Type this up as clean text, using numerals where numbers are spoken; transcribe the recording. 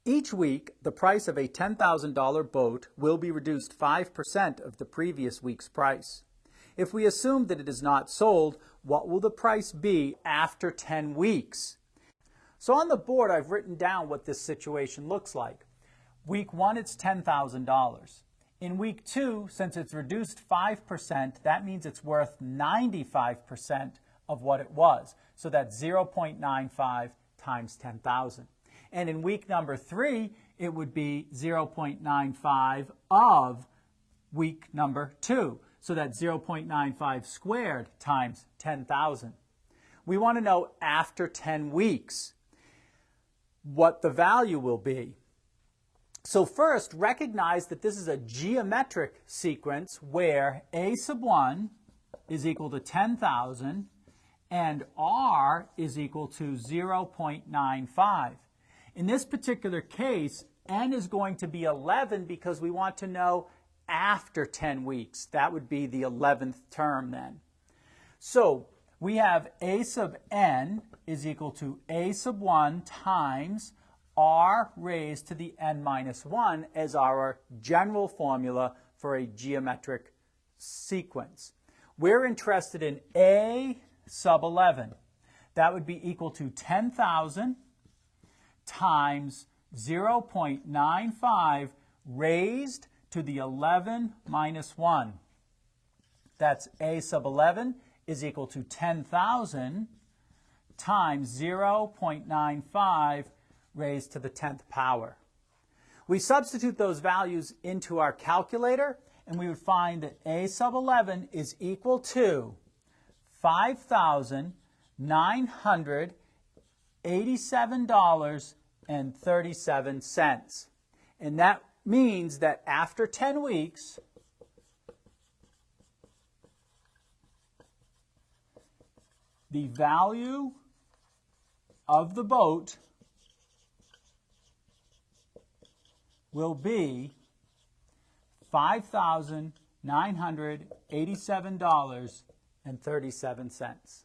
Each week, the price of a $10,000 boat will be reduced 5% of the previous week's price. If we assume that it is not sold, what will the price be after 10 weeks? So on the board, I've written down what this situation looks like. Week 1, it's $10,000. In week 2, since it's reduced 5%, that means it's worth 95% of what it was. So that's 0.95 times 10,000. And in week number 3, it would be 0.95 of week number 2. So that's 0.95 squared times 10,000. We want to know after 10 weeks what the value will be. So first, recognize that this is a geometric sequence where a sub 1 is equal to 10,000 and r is equal to 0.95. In this particular case, n is going to be 11 because we want to know after 10 weeks. That would be the 11th term then. So we have a sub n is equal to a sub 1 times r raised to the n minus 1 as our general formula for a geometric sequence. We're interested in a sub 11. That would be equal to 10,000 times 0.95 raised to the 11 minus 1. That's a sub 11 is equal to 10,000 times 0.95 raised to the 10th power. We substitute those values into our calculator, and we would find that a sub 11 is equal to 5,987.37. And that means that after 10 weeks, the value of the boat will be $5,987.37.